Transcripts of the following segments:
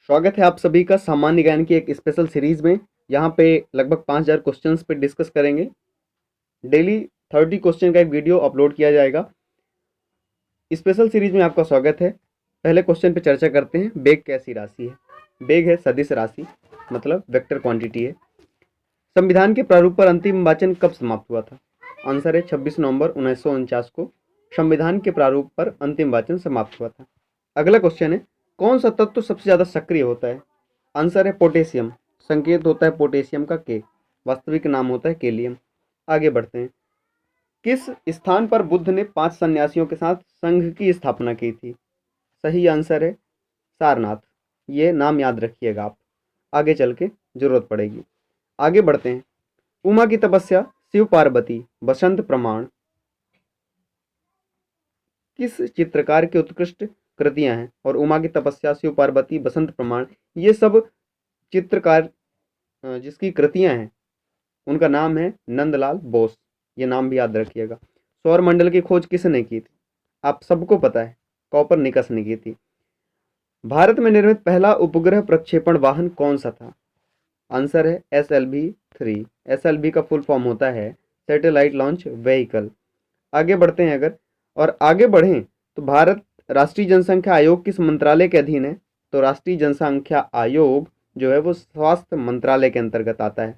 स्वागत है आप सभी का सामान्य ज्ञान की एक स्पेशल सीरीज में। यहाँ पे लगभग 5000 क्वेश्चंस पे डिस्कस करेंगे। डेली 30 क्वेश्चन का एक वीडियो अपलोड किया जाएगा। स्पेशल सीरीज में आपका स्वागत है। पहले क्वेश्चन पे चर्चा करते हैं। बेग कैसी राशि है? बेग है सदिश राशि, मतलब वेक्टर क्वांटिटी है। संविधान के प्रारूप पर अंतिम वाचन कब समाप्त हुआ था? आंसर है 26 नवंबर 1949 को संविधान के प्रारूप पर अंतिम वाचन समाप्त हुआ था। अगला क्वेश्चन है, कौन सा तत्व सबसे ज़्यादा सक्रिय होता है? आंसर है पोटेशियम। संकेत होता है पोटेशियम का के, वास्तविक नाम होता है केलियम। आगे बढ़ते हैं। किस स्थान पर बुद्ध ने 5 सन्यासियों के साथ संघ की स्थापना की थी? सही आंसर है सारनाथ। ये नाम याद रखिएगा आप, आगे चल के जरूरत पड़ेगी। आगे बढ़ते हैं। उमा की तपस्या, शिव पार्वती, बसंत प्रमाण किस चित्रकार की उत्कृष्ट कृतियां हैं? और उमा की तपस्या, शिव पार्वती, बसंत प्रमाण, ये सब चित्रकार जिसकी कृतियां हैं उनका नाम है नंदलाल बोस। ये नाम भी याद रखिएगा। सौर मंडल की खोज किसने की थी? आप सबको पता है, कॉपरनिकस ने की थी। भारत में निर्मित पहला उपग्रह प्रक्षेपण वाहन कौन सा था? आंसर है SLV-3। SLV का फुल फॉर्म होता है सैटेलाइट लॉन्च व्हीकल। आगे बढ़ते हैं अगर, और आगे बढ़ें तो भारत राष्ट्रीय जनसंख्या आयोग किस मंत्रालय के अधीन है? तो राष्ट्रीय जनसंख्या आयोग जो है वो स्वास्थ्य मंत्रालय के अंतर्गत आता है।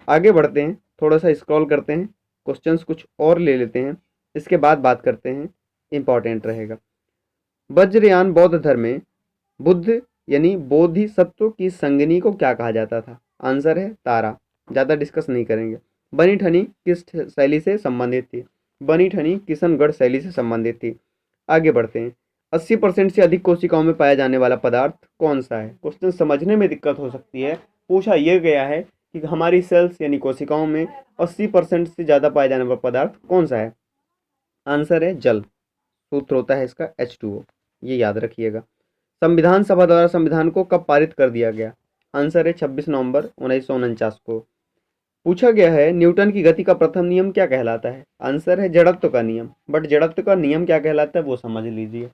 आगे बढ़ते हैं, थोड़ा सा स्क्रॉल करते हैं, क्वेश्चंस कुछ और ले लेते हैं, इसके बाद बात करते हैं, इंपॉर्टेंट रहेगा। वज्रयान बौद्ध धर्म में बुद्ध यानी बोधिसत्व की संगिनी को क्या कहा जाता था? आंसर है तारा। ज़्यादा डिस्कस नहीं करेंगे। बनी ठनी किस शैली से संबंधित थी? बनी ठनी किशनगढ़ शैली से संबंधित थी। आगे बढ़ते हैं। 80% से अधिक कोशिकाओं में पाया जाने वाला पदार्थ कौन सा है? क्वेश्चन समझने में दिक्कत हो सकती है। पूछा यह गया है कि हमारी सेल्स यानी कोशिकाओं में 80% से ज़्यादा पाया जाने वाला पदार्थ कौन सा है? आंसर है जल। सूत्र होता है इसका H2O, ये याद रखिएगा। संविधान सभा द्वारा संविधान को कब पारित कर दिया गया? आंसर है 26 नवंबर 1949 को। पूछा गया है न्यूटन की गति का प्रथम नियम क्या कहलाता है? आंसर है जड़त्व का नियम। बट जड़त्व का नियम क्या कहलाता है वो समझ लीजिए।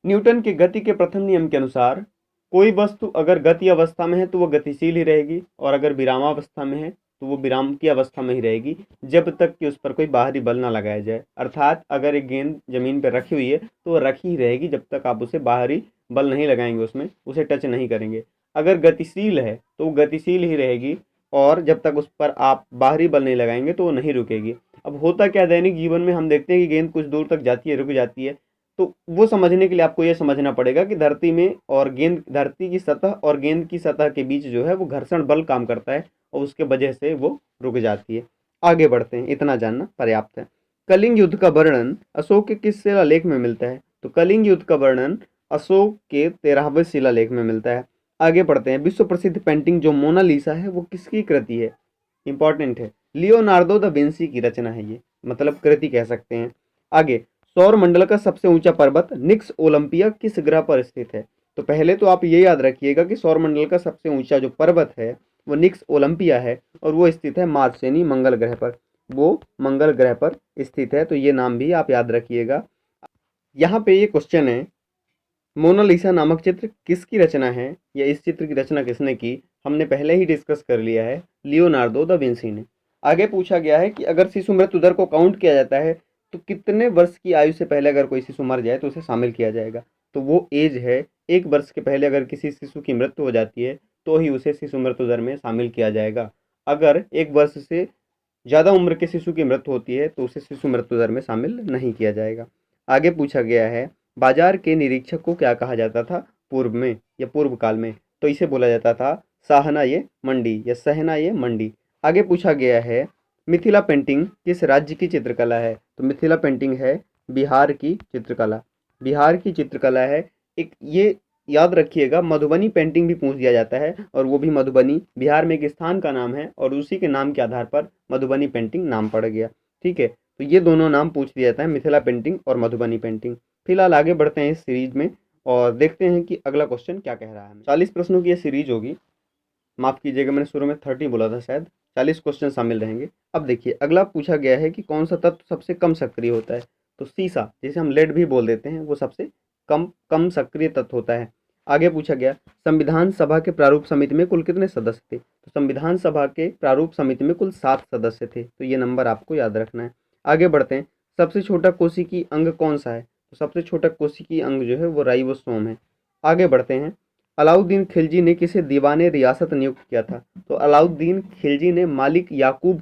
न्यूटन के गति के प्रथम नियम के अनुसार कोई वस्तु अगर गति अवस्था में है तो वो गतिशील ही रहेगी, और अगर विरामावस्था में है तो वो विराम की अवस्था में ही रहेगी, जब तक कि उस पर कोई बाहरी बल ना लगाया जाए। अर्थात अगर एक गेंद जमीन पर रखी हुई है तो वो रखी ही रहेगी जब तक आप उसे बाहरी बल नहीं लगाएंगे, उसमें उसे टच नहीं करेंगे। अगर गतिशील है तो वो गतिशील ही रहेगी, और जब तक उस पर आप बाहरी बल नहीं लगाएंगे तो वो नहीं रुकेगी। अब होता क्या, दैनिक जीवन में हम देखते हैं कि गेंद कुछ दूर तक जाती है, रुक जाती है। तो वो समझने के लिए आपको ये समझना पड़ेगा कि धरती में और गेंद, धरती की सतह और गेंद की सतह के बीच जो है वो घर्षण बल काम करता है, और उसके वजह से वो रुक जाती है। आगे बढ़ते हैं, इतना जानना पर्याप्त है। कलिंग युद्ध का वर्णन अशोक के किस शिलालेख में मिलता है? तो कलिंग युद्ध का वर्णन अशोक के 13वें शिलालेख में मिलता है। आगे बढ़ते हैं। विश्व प्रसिद्ध पेंटिंग जो मोनालिसा है वो किसकी कृति है? इंपॉर्टेंट है, लियोनार्डो द विंसी की रचना है ये, मतलब कृति कह सकते हैं। आगे, सौर मंडल का सबसे ऊंचा पर्वत निक्स ओलंपिया किस ग्रह पर स्थित है? तो पहले तो आप ये याद रखिएगा कि सौर मंडल का सबसे ऊंचा जो पर्वत है वो निक्स ओलंपिया है, और वो स्थित है मार्स यानी मंगल ग्रह पर। वो मंगल ग्रह पर स्थित है, तो ये नाम भी आप याद रखिएगा। यहाँ पे ये क्वेश्चन है, मोनालिसा नामक चित्र किसकी रचना है, या इस चित्र की रचना किसने की? हमने पहले ही डिस्कस कर लिया है, लियोनार्डो द विंसी ने। आगे पूछा गया है कि अगर शिशु मृत्यु दर को काउंट किया जाता है तो कितने वर्ष की आयु से पहले अगर कोई शिशु मर जाए तो उसे शामिल किया जाएगा? तो वो एज है 1 वर्ष के पहले अगर किसी शिशु की मृत्यु हो जाती है तो ही उसे शिशु मृत्यु दर में शामिल किया जाएगा। अगर 1 वर्ष से ज़्यादा उम्र के शिशु की मृत्यु होती है तो उसे शिशु मृत्यु दर में शामिल नहीं किया जाएगा। आगे पूछा गया है बाजार के निरीक्षक को क्या कहा जाता था पूर्व में या पूर्व काल में? तो इसे बोला जाता था साहना ये मंडी या सहना ये मंडी। आगे पूछा गया है मिथिला पेंटिंग किस राज्य की चित्रकला है? तो मिथिला पेंटिंग है बिहार की चित्रकला। बिहार की चित्रकला है। एक ये याद रखिएगा, मधुबनी पेंटिंग भी पूछ दिया जाता है, और वो भी मधुबनी बिहार में एक स्थान का नाम है, और उसी के नाम के आधार पर मधुबनी पेंटिंग नाम पड़ गया। ठीक है, तो ये दोनों नाम पूछ दिया जाता है, मिथिला पेंटिंग और मधुबनी पेंटिंग। फिलहाल आगे बढ़ते हैं इस सीरीज में और देखते हैं कि अगला क्वेश्चन क्या कह रहा है। 40 प्रश्नों की ये सीरीज होगी। माफ़ कीजिएगा, मैंने शुरू में 30 बोला था, शायद 40 क्वेश्चन शामिल रहेंगे। अब देखिए, अगला पूछा गया है कि कौन सा तत्व सबसे कम सक्रिय होता है? तो सीसा, जिसे हम लेड भी बोल देते हैं, वो सबसे कम सक्रिय तत्व होता है। आगे पूछा गया संविधान सभा के प्रारूप समिति में कुल कितने सदस्य थे? तो संविधान सभा के प्रारूप समिति में कुल 7 सदस्य थे। तो ये नंबर आपको याद रखना है। आगे बढ़ते हैं। सबसे छोटा कोशिकीय अंग कौन सा है? तो सबसे छोटा कोशिकीय अंग जो है वो राइबोसोम है। आगे बढ़ते हैं। अलाउद्दीन खिलजी ने किसे दीवाने रियासत नियुक्त किया था? तो अलाउद्दीन खिलजी ने मालिक याकूब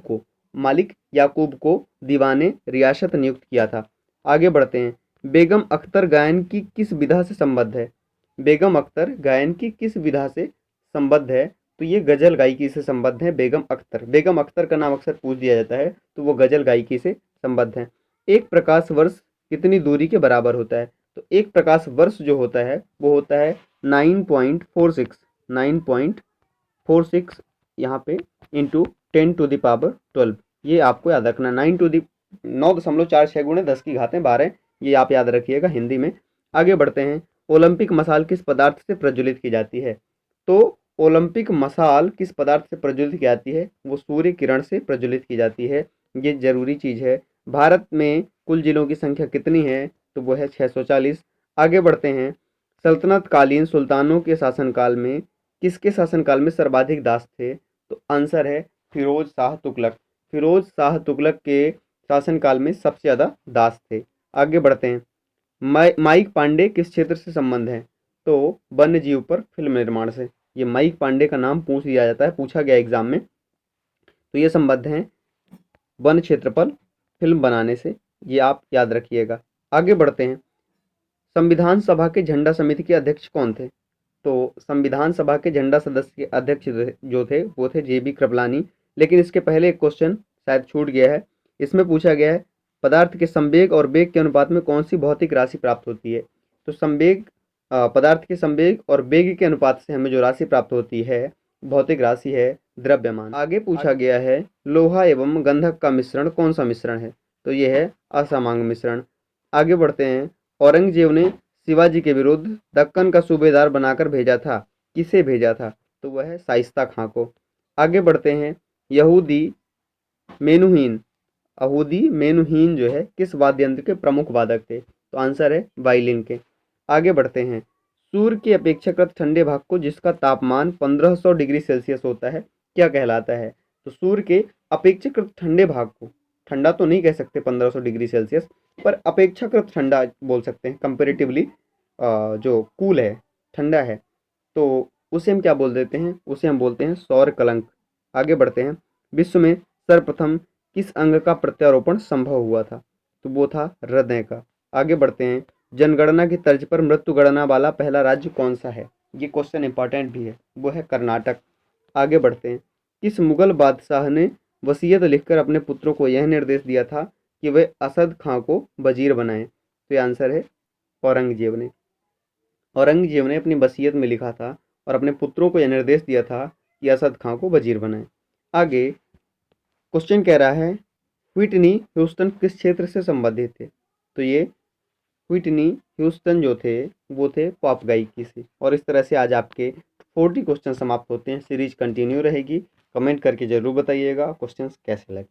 को दीवाने रियासत नियुक्त किया था। आगे बढ़ते हैं। बेगम अख्तर गायन की किस विधा से संबद्ध है? बेगम अख्तर गायन की किस विधा से संबद्ध है? तो ये गजल गायकी से संबद्ध है बेगम अख्तर। बेगम अख्तर का नाम अक्सर पूछ दिया जाता है, तो वो गजल गायकी से संबद्ध है। एक प्रकाश वर्ष कितनी दूरी के बराबर होता है? तो एक प्रकाश वर्ष जो होता है वो होता है 9.46 यहाँ पे इंटू 10⁻12। ये आपको याद रखना। 9.46 गुणे 10 की घातें 12, ये आप याद रखिएगा हिंदी में। आगे बढ़ते हैं। ओलंपिक मशाल किस पदार्थ से प्रज्वलित की जाती है? तो ओलंपिक मशाल किस पदार्थ से प्रज्वलित की जाती है? वो सूर्य किरण से प्रज्वलित की जाती है। ये जरूरी चीज़ है। भारत में कुल जिलों की संख्या कितनी है? तो वो है 640। आगे बढ़ते हैं। सल्तनत कालीन सुल्तानों के शासनकाल में किसके शासनकाल में सर्वाधिक दास थे? तो आंसर है फिरोज शाह तुगलक। फिरोज शाह तुगलक के शासनकाल में सबसे ज़्यादा दास थे। आगे बढ़ते हैं। माइक पांडे किस क्षेत्र से संबंध है? तो वन्य जीव पर फिल्म निर्माण से। ये माइक पांडे का नाम पूछ लिया जाता है, पूछा गया एग्जाम में। तो ये संबंध है वन क्षेत्र पर फिल्म बनाने से, ये आप याद रखिएगा। आगे बढ़ते हैं। संविधान सभा के झंडा समिति के अध्यक्ष कौन थे? तो संविधान सभा के झंडा सदस्य के अध्यक्ष जो थे वो थे JB कृपलानी। लेकिन इसके पहले एक क्वेश्चन शायद छूट गया है। इसमें पूछा गया है पदार्थ के संवेग और वेग के अनुपात में कौन सी भौतिक राशि प्राप्त होती है? तो पदार्थ के संवेग और वेग के अनुपात से हमें जो राशि प्राप्त होती है भौतिक राशि है द्रव्यमान। आगे पूछा गया है लोहा एवं गंधक का मिश्रण कौन सा मिश्रण है? तो ये है असमांग मिश्रण। आगे बढ़ते हैं। औरंगजेब ने शिवाजी के विरुद्ध दक्कन का सूबेदार बनाकर भेजा था, किसे भेजा था? तो वह है शाइस्ता खां को। आगे बढ़ते हैं। यहूदी मेनुहीन जो है किस वाद्य यंत्र के प्रमुख वादक थे? तो आंसर है वायलिन के। आगे बढ़ते हैं। सूर्य के अपेक्षाकृत ठंडे भाग को जिसका तापमान 1500 डिग्री सेल्सियस होता है क्या कहलाता है? तो सूर्य के अपेक्षाकृत ठंडे भाग को, ठंडा तो नहीं कह सकते 1500 डिग्री सेल्सियस, पर अपेक्षाकृत ठंडा बोल सकते हैं, कंपेरेटिवली जो कूल है, ठंडा है, तो उसे हम क्या बोल देते हैं? उसे हम बोलते हैं सौर कलंक। आगे बढ़ते हैं। विश्व में सर्वप्रथम किस अंग का प्रत्यारोपण संभव हुआ था? तो वो था हृदय का। आगे बढ़ते हैं। जनगणना की तर्ज पर मृत्यु गणना वाला पहला राज्य कौन सा है? ये क्वेश्चन इंपॉर्टेंट भी है, वो है कर्नाटक। आगे बढ़ते हैं। किस मुगल बादशाह ने वसीयत लिखकर अपने पुत्रों को यह निर्देश दिया था कि वे असद खां को वजीर बनाएं? तो ये आंसर है औरंगजेब ने। औरंगजेब ने अपनी वसीयत में लिखा था और अपने पुत्रों को यह निर्देश दिया था कि असद खां को वजीर बनाएं। आगे क्वेश्चन कह रहा है व्हिटनी ह्यूस्टन किस क्षेत्र से संबंधित थे? तो ये व्हिटनी ह्यूस्टन जो थे वो थे पॉप गायकी से। और इस तरह से आज आपके 40 क्वेश्चन समाप्त होते हैं। सीरीज कंटिन्यू रहेगी। कमेंट करके जरूर बताइएगा क्वेश्चंस कैसे लगे।